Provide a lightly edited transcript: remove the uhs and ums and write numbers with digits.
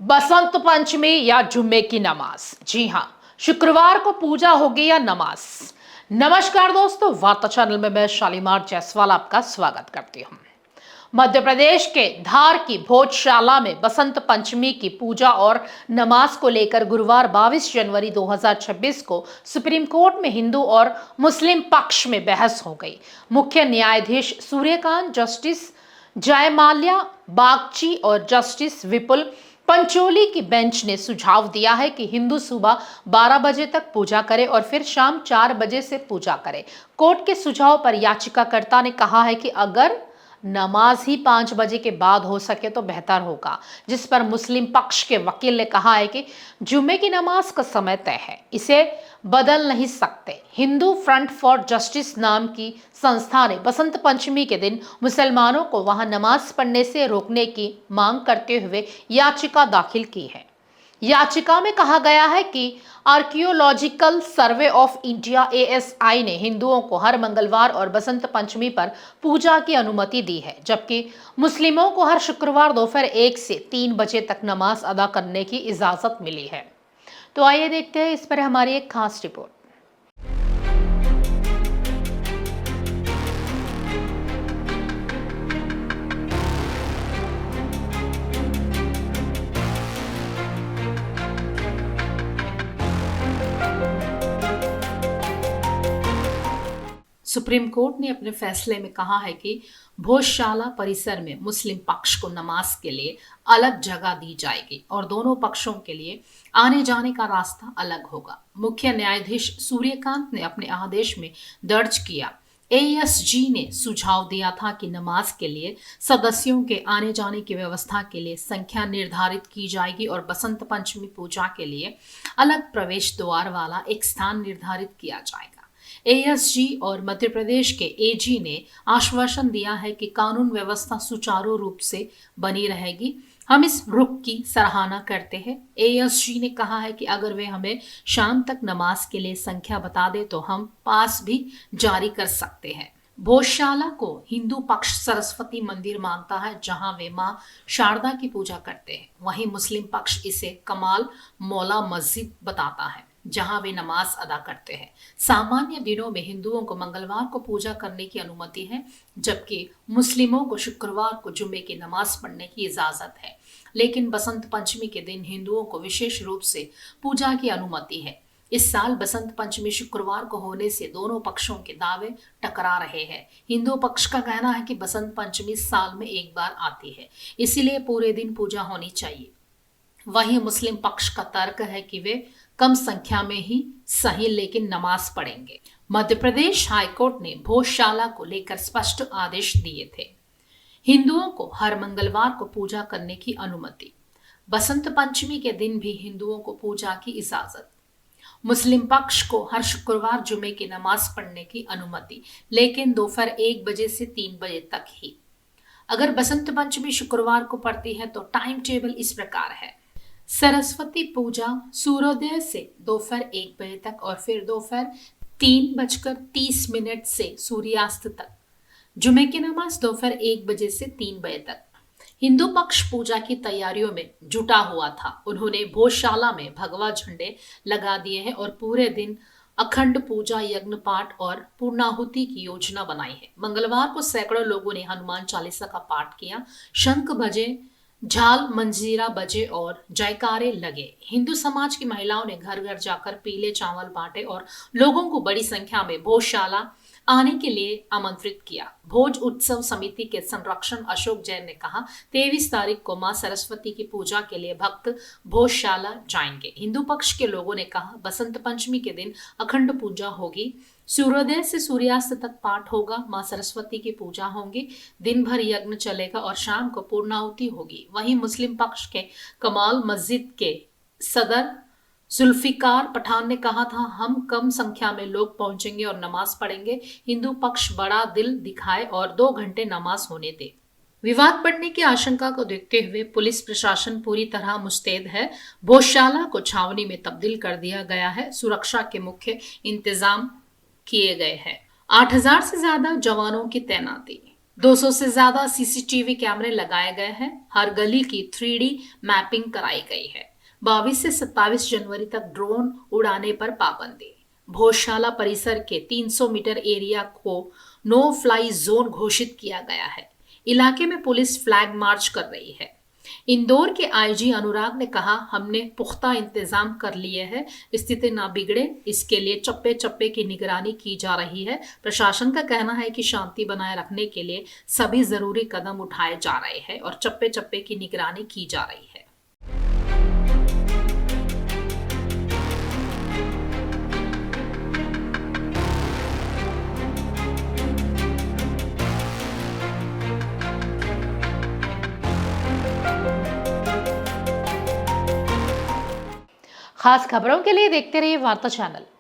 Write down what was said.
बसंत पंचमी या जुम्मे की नमाज। जी हाँ, शुक्रवार को पूजा होगी या नमाज। नमस्कार दोस्तों, वार्ता चैनल में मैं शालीमार जायसवाल आपका स्वागत करती हूँ। मध्य प्रदेश के धार की भोजशाला में बसंत पंचमी की पूजा और नमाज को लेकर गुरुवार 22 जनवरी 2026 को सुप्रीम कोर्ट में हिंदू और मुस्लिम पक्ष में बहस हो गई। मुख्य न्यायाधीश सूर्यकांत, जस्टिस जयमाल्या बागची और जस्टिस विपुल पंचोली की बेंच ने सुझाव दिया है कि हिंदू सुबह 12 बजे तक पूजा करे और फिर शाम 4 बजे से पूजा करे। कोर्ट के सुझाव पर याचिकाकर्ता ने कहा है कि अगर नमाज ही 5 बजे के बाद हो सके तो बेहतर होगा, जिस पर मुस्लिम पक्ष के वकील ने कहा है कि जुम्मे की नमाज का समय तय है, इसे बदल नहीं सकते। हिंदू फ्रंट फॉर जस्टिस नाम की संस्था ने बसंत पंचमी के दिन मुसलमानों को वहां नमाज पढ़ने से रोकने की मांग करते हुए याचिका दाखिल की है। याचिका में कहा गया है कि archaeological survey of India ASI ने हिंदुओं को हर मंगलवार और बसंत पंचमी पर पूजा की अनुमति दी है, जबकि मुस्लिमों को हर शुक्रवार दोपहर 1 से 3 बजे तक नमाज अदा करने की इजाजत मिली है। तो आइए देखते हैं इस पर हमारी एक खास रिपोर्ट। सुप्रीम कोर्ट ने अपने फैसले में कहा है कि भोजशाला परिसर में मुस्लिम पक्ष को नमाज के लिए अलग जगह दी जाएगी और दोनों पक्षों के लिए आने जाने का रास्ता अलग होगा। मुख्य न्यायाधीश सूर्यकांत ने अपने आदेश में दर्ज किया, ASG ने सुझाव दिया था कि नमाज के लिए सदस्यों के आने जाने की व्यवस्था के लिए संख्या निर्धारित की जाएगी और बसंत पंचमी पूजा के लिए अलग प्रवेश द्वार वाला एक स्थान निर्धारित किया जाएगा। ASG और मध्य प्रदेश के AG ने आश्वासन दिया है कि कानून व्यवस्था सुचारू रूप से बनी रहेगी। हम इस रुख की सराहना करते हैं। ASG ने कहा है कि अगर वे हमें शाम तक नमाज के लिए संख्या बता दे तो हम पास भी जारी कर सकते हैं। भोजशाला को हिंदू पक्ष सरस्वती मंदिर मानता है, जहां वे मां शारदा की पूजा करते हैं। वहीं मुस्लिम पक्ष इसे कमाल मौला मस्जिद बताता है, जहां वे नमाज अदा करते हैं। सामान्य दिनों में हिंदुओं को मंगलवार को पूजा करने की अनुमति है, जबकि मुस्लिमों को शुक्रवार को जुम्मे की नमाज पढ़ने की इजाजत है। लेकिन बसंत पंचमी के दिन हिंदुओं को विशेष रूप से पूजा की अनुमति है। इस साल बसंत पंचमी शुक्रवार को होने से दोनों पक्षों के दावे टकरा रहे हैं। हिंदू पक्ष का कहना है कि बसंत पंचमी साल में एक बार आती है, इसीलिए पूरे दिन पूजा होनी चाहिए। वहीं मुस्लिम पक्ष का तर्क है कि वे कम संख्या में ही सही लेकिन नमाज पढ़ेंगे। मध्य प्रदेश हाईकोर्ट ने भोजशाला को लेकर स्पष्ट आदेश दिए थे। हिंदुओं को हर मंगलवार को पूजा करने की अनुमति, बसंत पंचमी के दिन भी हिंदुओं को पूजा की इजाजत, मुस्लिम पक्ष को हर शुक्रवार जुमे की नमाज पढ़ने की अनुमति, लेकिन दोपहर 1 बजे से 3 बजे तक ही। अगर बसंत पंचमी शुक्रवार को पड़ती है तो टाइम टेबल इस प्रकार है: सरस्वती पूजा सूर्योदय से दोपहर 1 बजे तक और फिर दोपहर 3:30 से सूर्यास्त तक। जुमे की नमाज दोपहर 1 बजे से 3 बजे तक। हिंदू पक्ष पूजा की तैयारियों में जुटा हुआ था। उन्होंने भोजशाला में भगवा झंडे लगा दिए हैं और पूरे दिन अखंड पूजा, यज्ञ पाठ और पूर्णाहुति की योजना बनाई है। मंगलवार को सैकड़ों लोगों ने हनुमान चालीसा का पाठ किया, शंख बजे, झाल मंजीरा बजे और जयकारे लगे। हिंदू समाज की महिलाओं ने घर घर जाकर पीले चावल बांटे और लोगों को बड़ी संख्या में भोजशाला आने के लिए आमंत्रित किया। भोज उत्सव समिति के संरक्षण अशोक जैन ने कहा, 23 तारीख को मां सरस्वती की पूजा के लिए भक्त भोजशाला जाएंगे। हिंदू पक्ष के लोगों ने कहा, बसंत पंचमी के दिन अखंड पूजा होगी, सूर्योदय से सूर्यास्त तक पाठ होगा, मां सरस्वती की पूजा होगी, दिन भर यज्ञ चलेगा और शाम को पूर्णाहुति होगी। वहीं मुस्लिम पक्ष के कमाल मस्जिद के सदर जुल्फिकार पठान ने कहा था, हम कम संख्या में लोग पहुंचेंगे और नमाज पढ़ेंगे। हिंदू पक्ष बड़ा दिल दिखाए और 2 घंटे नमाज होने दे। विवाद बढ़ने की आशंका को देखते हुए पुलिस प्रशासन पूरी तरह मुस्तैद है। भोजशाला को छावनी में तब्दील कर दिया गया है। सुरक्षा के मुख्य इंतजाम किए गए हैं। 8000 से ज्यादा जवानों की तैनाती। 200 से ज्यादा सीसीटीवी कैमरे लगाए गए हैं। हर गली की 3D मैपिंग कराई गई है। 22 से 27 जनवरी तक ड्रोन उड़ाने पर पाबंदी। भोजशाला परिसर के 300 मीटर एरिया को नो फ्लाई जोन घोषित किया गया है। इलाके में पुलिस फ्लैग मार्च कर रही है। इंदौर के आईजी अनुराग ने कहा, हमने पुख्ता इंतजाम कर लिए हैं, स्थिति ना बिगड़े इसके लिए चप्पे चप्पे की निगरानी की जा रही है। प्रशासन का कहना है कि शांति बनाए रखने के लिए सभी जरूरी कदम उठाए जा रहे हैं और चप्पे चप्पे की निगरानी की जा रही है। खास खबरों के लिए देखते रहिए वार्ता चैनल।